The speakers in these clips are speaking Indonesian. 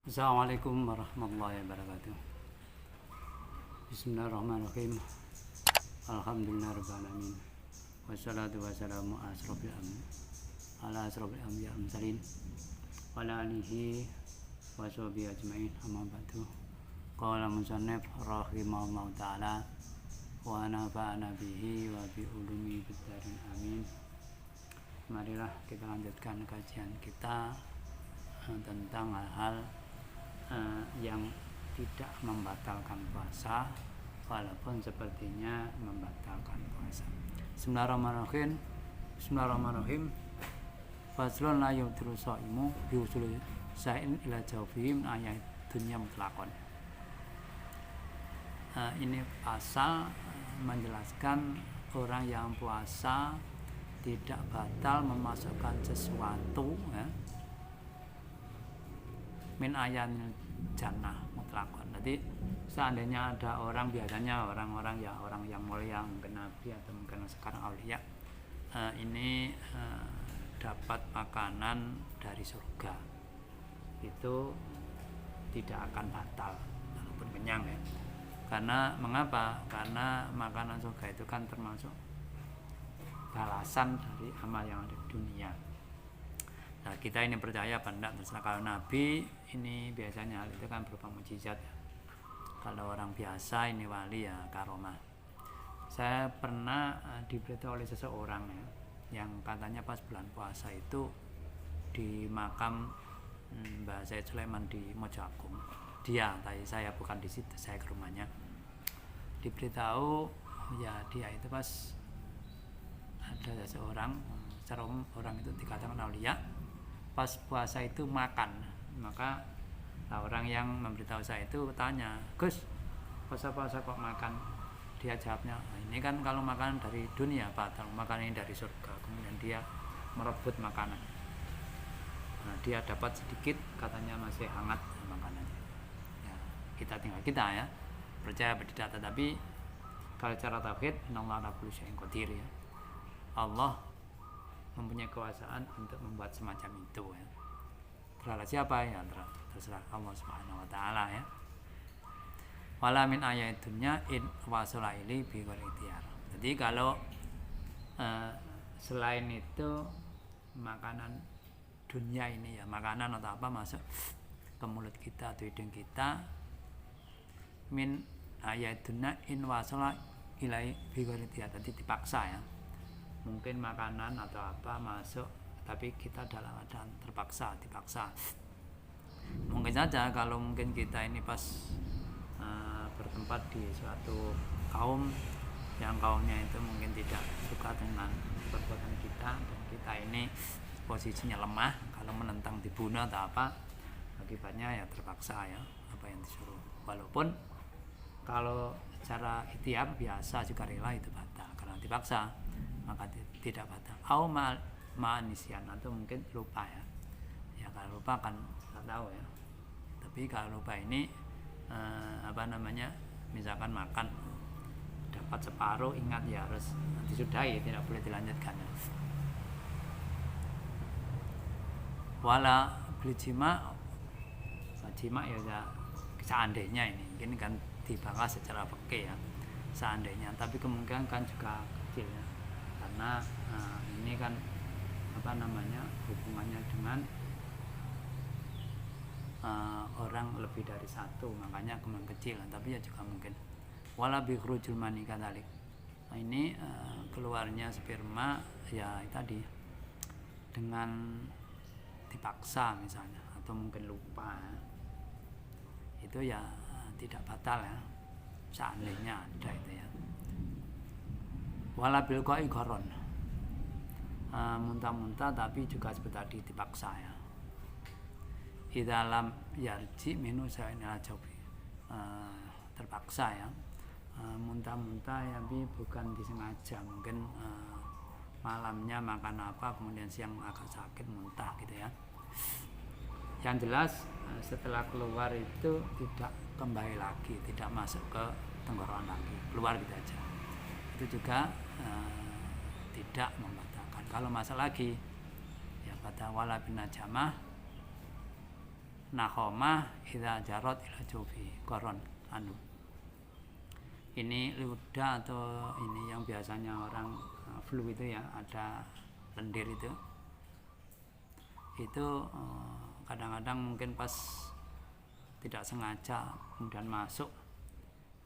Assalamualaikum warahmatullahi wabarakatuh. Bismillahirrahmanirrahim. Alhamdulillahirrahmanirrahim. Wassalatu wassalamu ala asrofil anbiya wal mursalin wa ala alihi wa sahbihi ajma'in, amma ba'du. Qala musannif rahimahullahu ta'ala wa nafa'ana bihi wa bi ulumi fid dharain amin. Marilah kita lanjutkan kajian kita tentang hal-hal yang tidak membatalkan puasa walaupun sepertinya membatalkan puasa. Bismillahirrahmanirrahim. Bismillahirrahmanirrahim. Faslun la yudru shaimu bi usuli sa'in ila jawfihim ayat dunya mutlaqan. Ini pasal menjelaskan orang yang puasa tidak batal memasukkan sesuatu ya, min ayatil jannah mutlaqan. Jadi seandainya ada orang, biasanya orang-orang ya orang yang mulia, mungkin nabi atau mungkin sekarang aulia, ini dapat makanan dari surga, itu tidak akan batal walaupun kenyang ya. Karena mengapa? Karena makanan surga itu kan termasuk balasan dari amal yang ada di dunia. Nah, kita ini percaya apa enggak terserah. Kalau nabi ini biasanya hal itu kan berupa mukjizat ya. Kalau orang biasa ini wali ya karomah. Saya pernah diberitahu oleh seseorang ya, yang katanya pas bulan puasa itu di makam Mbah Said Sulaiman di Mojoagung. Dia, tadi saya bukan di situ, saya ke rumahnya. Diberitahu ya dia itu pas ada seseorang, secara umum orang itu dikatakan aulia, pas puasa itu makan. Maka orang yang memberitahu saya itu tanya, Gus, puasa-puasa kok makan? Dia jawabnya, ini kan kalau makanan dari dunia batal, makanan ini dari surga. Kemudian dia merebut makanan. Nah, dia dapat sedikit, katanya masih hangat makanannya. Ya, kita tinggal kita ya, percaya atau tidak. Tetapi kalau cara tauhid, innallaha ala kulli syai'in qadir ya. Allah mempunyai kekuasaan untuk membuat semacam itu ya. Terserah siapa ya, terserah Allah Subhanahu wa taala ya. Wala min ayatunya in wasala ili bi ikhtiar. Jadi kalau selain itu makanan dunia ini ya, makanan atau apa masuk ke mulut kita atau hidung kita, min ayatuna in wasala ilai bi ikhtiar, tadi dipaksa ya. Mungkin makanan atau apa masuk, tapi kita dalam keadaan terpaksa, dipaksa. Mungkin saja kalau mungkin kita ini pas bertempat di suatu kaum yang kaumnya itu mungkin tidak suka dengan perbuatan kita, dan kita ini posisinya lemah, kalau menentang dibunuh atau apa, akibatnya ya terpaksa ya apa yang disuruh. Walaupun kalau secara ikhtiar biasa juga rela itu batal, karena dipaksa maka tidak batal. Au ma'nisyan, atau mungkin lupa ya. Ya kalau lupa kan tidak tahu ya. Tapi kalau lupa ini misalkan makan dapat separuh, ingat ya harus disudahi, tidak boleh dilanjutkan ya. Wala beli jima ya seandainya ini mungkin kan dibahas secara fikih ya, seandainya, tapi kemungkinan kan juga kecil ya. Karena ini kan hubungannya dengan orang lebih dari satu, makanya kemungkinan kecil, tapi ya juga mungkin. Wala bi khurujul mani kadalik. Nah, ini keluarnya sperma ya tadi dengan dipaksa misalnya, atau mungkin lupa, itu ya tidak batal ya, seandainya ada itu ya. Wala bil qai gharon, muntah-muntah tapi juga seperti tadi dipaksa ya. Di dalam yarji minu sa'ina jawbi, terpaksa ya. Muntah-muntah ya, tapi bukan disengaja, mungkin malamnya makan apa kemudian siang agak sakit muntah gitu ya. Yang jelas setelah keluar itu tidak kembali lagi, tidak masuk ke tenggorokan lagi, keluar gitu aja. Itu juga tidak membatalkan. Kalau masuk lagi ya pada wala bin najamah nakhomah idza jarot ila jufi koron anu. Ini ludah atau ini yang biasanya orang flu itu ya, ada lendir itu kadang-kadang mungkin pas tidak sengaja kemudian masuk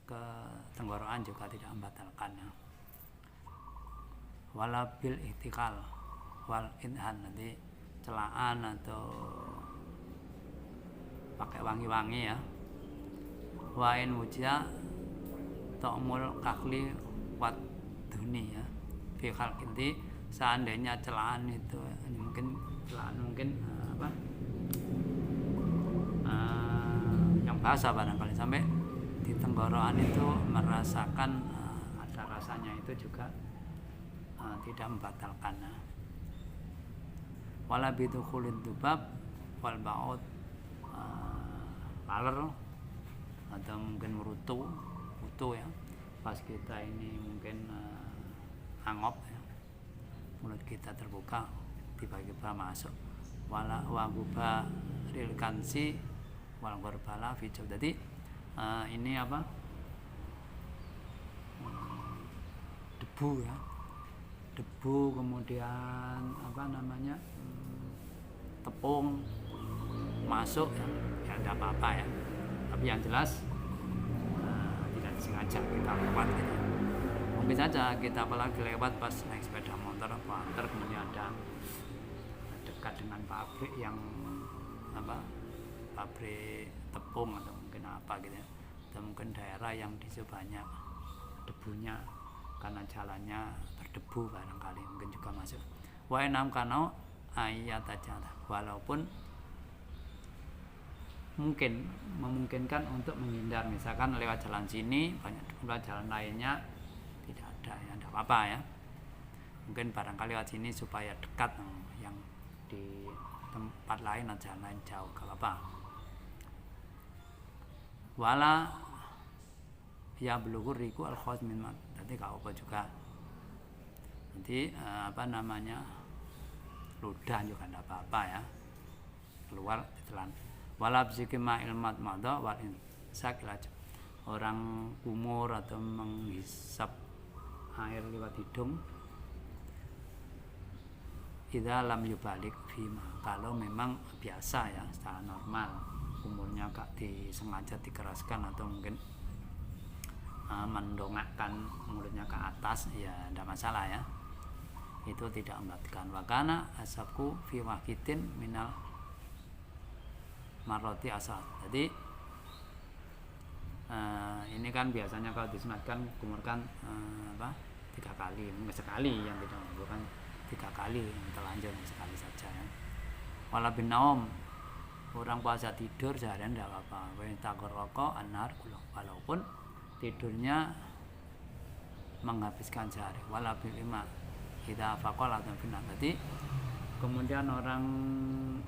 ke tenggorokan juga tidak membatalkannya. Wala bil ihtikal wal inhan, nanti celaan atau pakai wangi-wangi ya. Wa in wujia ta'mul kakli wat duni ya fi khalqinti, seandainya celaan itu mungkin yang basah barangkali sampai di tenggorokan itu merasakan ada rasanya, itu juga tidak membatalkan. Wala bidukhulid dubab wal ba'ud, laler atau mungkin merutu ya, pas kita ini mungkin angop ya, mulut kita terbuka tiba-tiba masuk. Wala waguba rilkansi wal gorbala fijab. Jadi ini apa, debu ya, debu, kemudian apa namanya, tepung masuk ya tidak apa-apa ya, tapi yang jelas tidak disengaja kita lewat gitu. Mungkin saja kita apalagi lewat pas naik sepeda motor atau antar, kemudian ada dekat dengan pabrik yang pabrik tepung atau mungkin apa gitu ya, atau mungkin daerah yang di situ banyak debunya karena jalannya berdebu barangkali, mungkin juga masuk. Wa enam kanau ayat aja, walaupun memungkinkan untuk menghindar, misalkan lewat jalan sini banyak debu, jalan lainnya tidak ada ya, tidak apa-apa ya. Mungkin barangkali lewat sini supaya dekat, yang di tempat lain atau jalan lain jauh, gak apa-apa. Wala ya belugur riku al khos min mat, jadi gak apa juga. Nanti ludah juga tidak apa-apa ya, keluar ditelan. Wala bsikima ilmat madha wal insak ilaj, orang kumur atau menghisap air lewat hidung, idza lam yubalik fima, kalau memang biasa ya, secara normal umurnya gak disengaja dikeraskan atau mungkin mendongakkan mulutnya ke atas, ya tidak masalah ya, itu tidak membatalkan. Wakana asabku fi wahitin minal maroti asal. Jadi ini kan biasanya kalau disunatkan kumurkan 3 kali, mungkin sekali yang tidak, bukan 3 kali yang terlanjur, sekali saja ya. Wala bin naum, orang puasa tidur seharian tidak apa-apa. Wa taqarraqa anar kullu, walaupun tidurnya menghabiskan sehari. Wala bil ima kita faqala atau bina. Jadi kemudian orang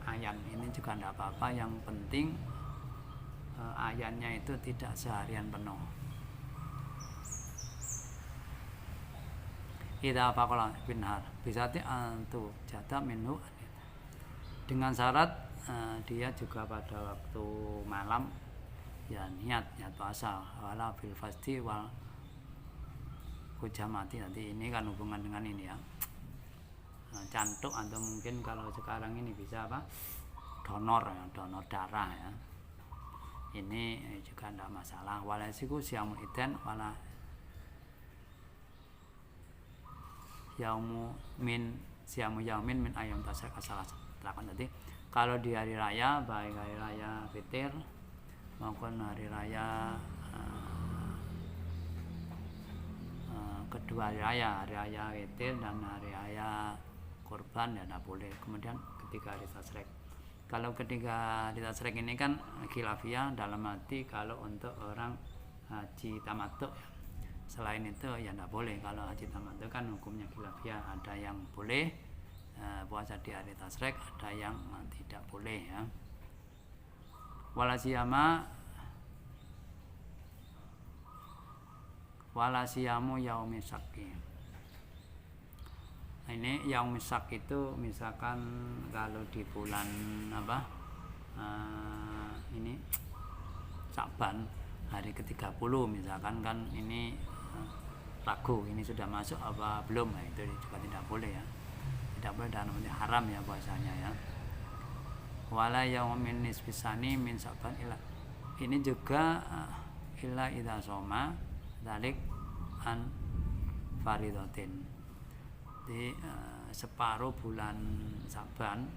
ayan ini juga tidak apa-apa, yang penting ayannya itu tidak seharian penuh. Kita faqala binhar bisa antu jatah minhu, dengan syarat dia juga pada waktu malam ya niat puasa. Wala bil fasti wal hujamati, nanti ini kan hubungan dengan ini ya, cantuk atau mungkin kalau sekarang ini bisa donor darah ya, ini juga tidak masalah. Walasiku siamul iden wala siamu yaumin min ayam tasar kasalah. Nanti kalau di hari raya, baik hari raya Fitr maupun hari raya kedua hari raya Fitr dan hari raya Kurban ya tidak boleh. Kemudian ketika hari Tasrek, kalau ketika hari Tasrek ini kan khilafiyah, dalam arti kalau untuk orang haji tamattu ya. Selain itu ya tidak boleh. Kalau haji tamattu kan hukumnya khilafiyah, ada yang boleh puasa di hari Tasrek, ada yang tidak boleh ya. Walasiyamu yaumi syakki. Ini yaumi syak itu misalkan kalau di bulan ini Sa'ban hari ke-30 misalkan kan ini ragu ini sudah masuk apa belum, nah, itu juga tidak boleh ya, tidak boleh dan haram ya puasanya ya. Wala yaumin nisfisani min Sa'ban ila, ini juga illa idza soma dzalik an faridatin, di separuh bulan Sa'ban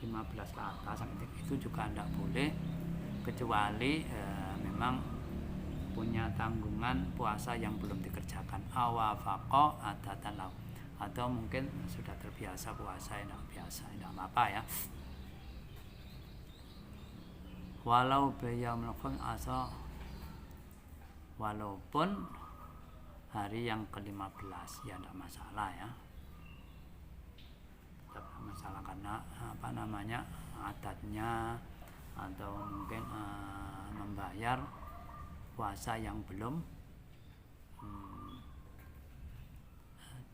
15 ke atas itu juga tidak boleh, kecuali memang punya tanggungan puasa yang belum dikerjakan, awafaqo adatan lau, atau mungkin sudah terbiasa puasa yang biasa, tidak apa-apa ya. Walau biyaumul asal, walaupun hari yang ke-15 ya tidak masalah ya, tidak masalah karena apa namanya adatnya atau mungkin membayar puasa yang belum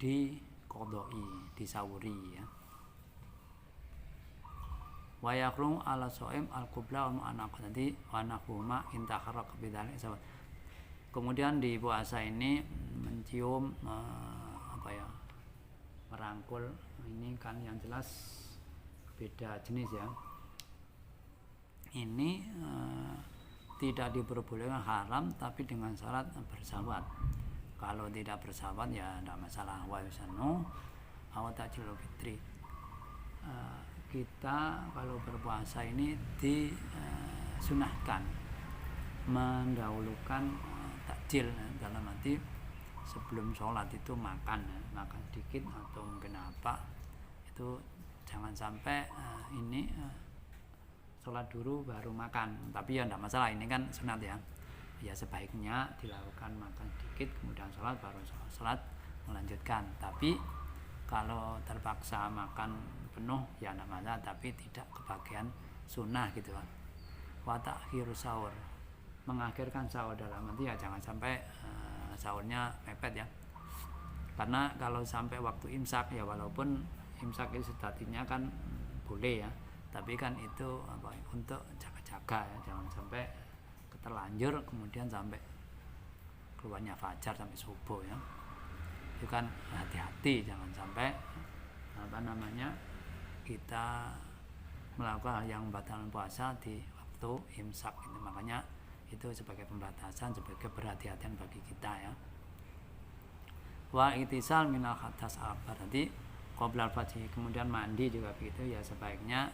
diqodoi, disahuri ya. Wa yakrum ala soim al qubla wa mu'anaqah, nanti wa nahuma intakhara bidzalik sabat. Kemudian di puasa ini mencium apa ya, merangkul, ini kan yang jelas beda jenis ya. Ini tidak diperbolehkan, haram, tapi dengan syarat bersawat. Kalau tidak bersawat ya tidak masalah. Wa yusanu aw ta'jilul fitri. Kita kalau berpuasa ini disunahkan mendahulukan takjil, dalam arti sebelum sholat itu makan sedikit atau mungkin apa, itu jangan sampai ini sholat dulu baru makan, tapi ya tidak masalah, ini kan sunat ya. Ya sebaiknya dilakukan makan sedikit kemudian sholat, baru sholat melanjutkan. Tapi kalau terpaksa makan penuh ya tidak masalah, tapi tidak kebagian sunnah gitu kan. Wa ta'khirus sahur, mengakhirkan sahur, dalam arti ya jangan sampai sahurnya mepet ya. Karena kalau sampai waktu imsak ya, walaupun imsak itu sejatinya kan boleh ya, tapi kan itu apa, untuk jaga-jaga ya, jangan sampai terlanjur kemudian sampai keluarnya fajar sampai subuh ya. Itu kan hati-hati, jangan sampai apa namanya kita melakukan hal yang membatalkan puasa di waktu imsak ini. Makanya itu sebagai pembatasan, sebagai perhati-hatian bagi kita ya. Wa itisal minal hadas akbar, nanti qoblal fajr, kemudian mandi juga begitu ya, sebaiknya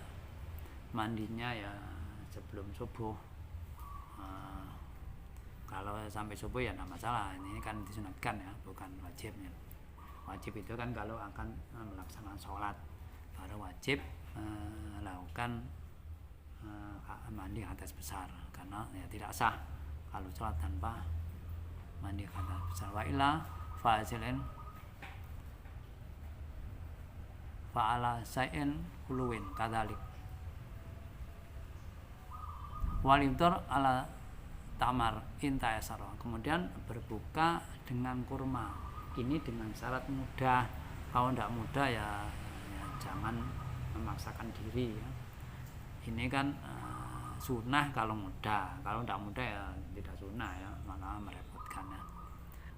mandinya ya sebelum subuh. Kalau sampai subuh ya tidak masalah, ini kan disunatkan ya, bukan wajibnya. Wajib itu kan kalau akan melaksanakan sholat baru wajib lakukan mandi hadas besar, karena ya tidak sah kalau sholat tanpa mandi hadas besar. Wa illa fa'azilin fa'ala sa'in huluwin kadalik walimtur ala tamar intayasaro, kemudian berbuka dengan kurma, ini dengan syarat mudah. Kalau tidak mudah ya jangan memaksakan diri ya. Ini kan sunnah kalau mudah, kalau tidak mudah ya tidak sunnah ya, malah merepotkan ya.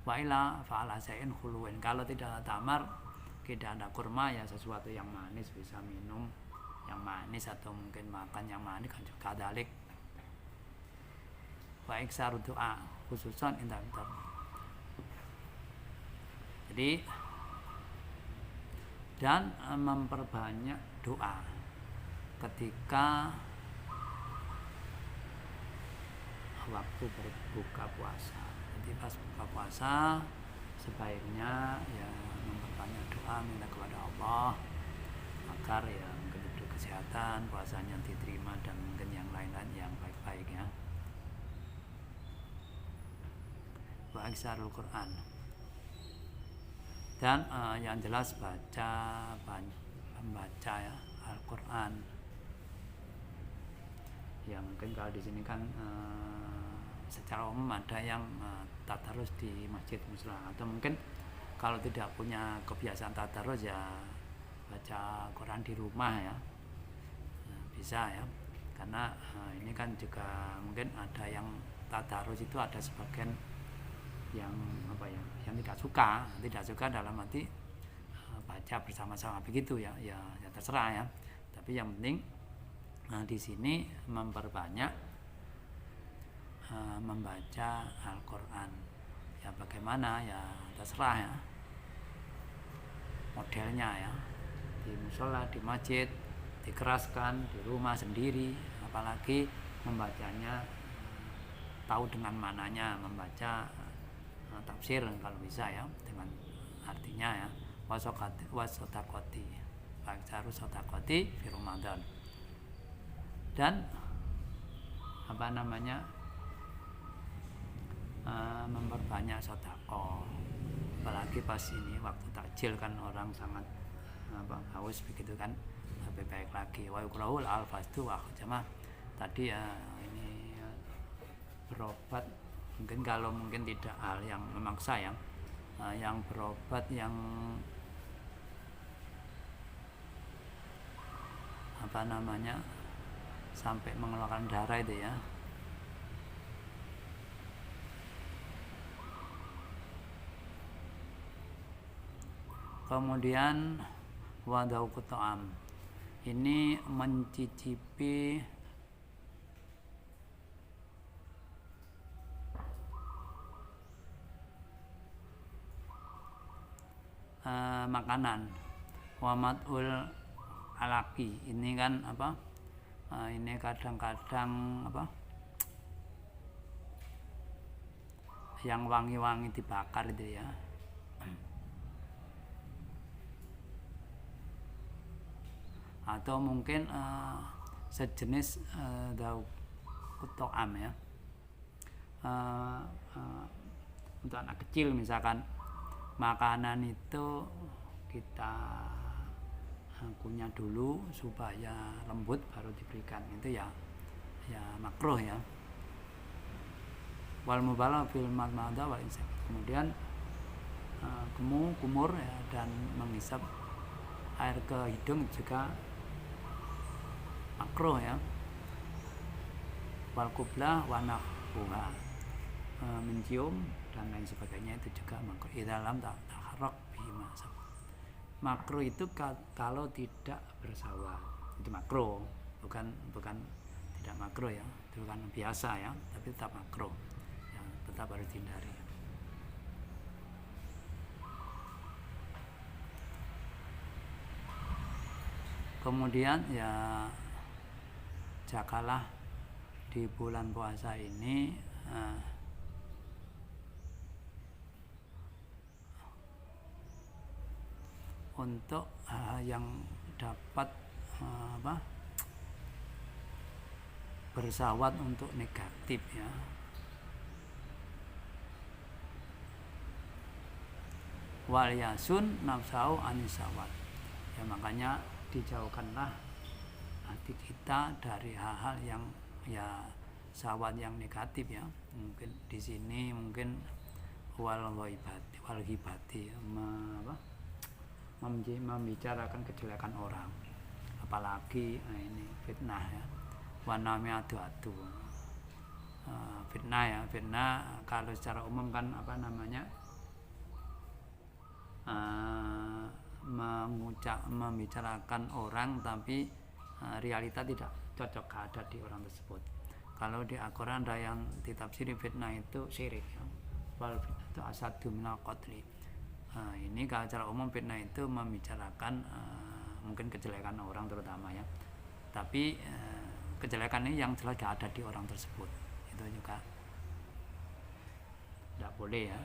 Wa ila fa'ala sa'in khuluwin, kalau tidak ada tamar, tidak ada kurma ya sesuatu yang manis, bisa minum yang manis atau mungkin makan yang manis kan juga dalik. Wa iksaru doa khususan indah. Jadi dan memperbanyak doa ketika waktu berbuka puasa. Jadi pas buka puasa sebaiknya ya memperbanyak doa, minta kepada Allah agar ya mungkin diberi kesehatan, puasanya diterima, dan mungkin yang lain-lain yang baik-baik ya. Wa aksarul Quran, dan yang jelas membaca ya Al-Quran. Ya mungkin kalau di sini kan secara umum ada yang tadarus di masjid musala, atau mungkin kalau tidak punya kebiasaan tadarus ya baca Quran di rumah ya, bisa ya, karena ini kan juga mungkin ada yang tadarus itu ada sebagian yang yang tidak suka dalam arti baca bersama-sama begitu ya terserah ya, tapi yang penting di sini memperbanyak membaca Al-Quran ya, bagaimana ya terserah ya modelnya ya, di musola, di masjid, dikeraskan, di rumah sendiri, apalagi membacanya tahu dengan mananya, membaca tafsir kalau bisa ya dengan artinya ya, wasodakoti harus sodakoti di Ramadan, dan memperbanyak sedekah, apalagi pas ini waktu takjil kan orang sangat haus begitu kan, lebih baik lagi. Wa yukrahul al-fasdu wa jamaah tadi ya, ini berobat mungkin kalau mungkin tidak hal yang memaksa ya, yang berobat yang sampai mengeluarkan darah itu ya, kemudian wadau kutoam, ini mencicipi makanan. Wamadul alaki, ini kan ini kadang-kadang yang wangi-wangi dibakar itu ya, atau mungkin sejenis daun kutoam ya, untuk anak kecil misalkan makanan itu kita kunyah dulu supaya lembut baru diberikan, itu ya makruh ya. Wal mubalagh fil madmadah wal insyak, kemudian kumur ya, dan menghisap air ke hidung juga makruh ya. Wal qublah wa nahwuha, mencium dan lain sebagainya itu juga makruh. Dalam taharrak bima, makruh itu kalau tidak bersawat itu makruh, bukan tidak makruh ya, itu kan biasa ya, tapi tetap makruh ya, tetap harus dihindari. Kemudian ya jagalah di bulan puasa ini untuk yang dapat bersawat untuk negatif ya. Wal yasun nafsau anisawat ya, makanya dijauhkanlah hati kita dari hal-hal yang ya sawat yang negatif ya. Mungkin di sini mungkin wal ghibati membicarakan kejelekan orang, apalagi ini fitnah ya, wanami adu-adu, fitnah ya, fitnah kalau secara umum kan membicarakan orang tapi realita tidak cocok ada di orang tersebut. Kalau di Al-Quran ada yang ditafsiri fitnah itu syirik ya. Wal fitnah itu asadu minal qatli. Ini kalau secara umum fitnah itu membicarakan mungkin kejelekan orang terutama ya, tapi kejelekan ini yang jelas ada di orang tersebut, itu juga tidak boleh ya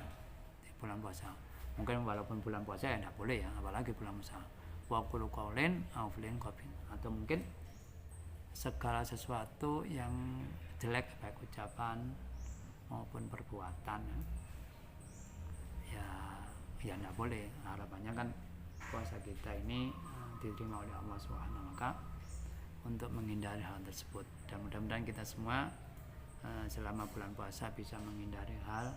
di bulan puasa. Mungkin walaupun bulan puasa ya tidak boleh ya, apalagi bulan puasa. Wa qulu qaulin aw fi'lin qabin, atau mungkin segala sesuatu yang jelek baik ucapan maupun perbuatan ya tidak boleh. Harapannya kan puasa kita ini diterima oleh Allah Subhanahu wa taala untuk menghindari hal tersebut, dan mudah-mudahan kita semua selama bulan puasa bisa menghindari hal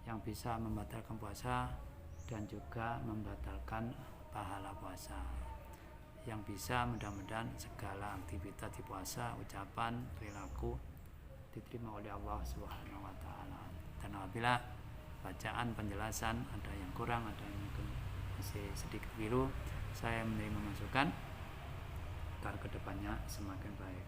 yang bisa membatalkan puasa dan juga membatalkan pahala puasa yang bisa mudah-mudahan segala aktivitas di puasa, ucapan, perilaku diterima oleh Allah Subhanahu wa taala. Dan apabila bacaan penjelasan ada yang kurang, ada yang mungkin masih sedikit keliru, saya menerima masukan agar kedepannya semakin baik.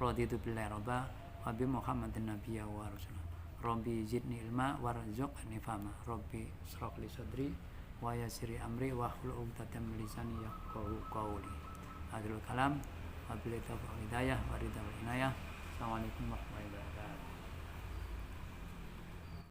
Raditu billahi robba wa bi Muhammadin nabiyya wa rasulah. Rabbi zidni ilma warzuqni fahma. Rabbi shrah li sadri wa yassir amri wa hlul 'uqdatam min lisani yafqahu qawli. Akhirul kalam wa billahi taufiq hidayah wa ridha wal inayah. Assalamualaikum warahmatullahi wabarakatuh.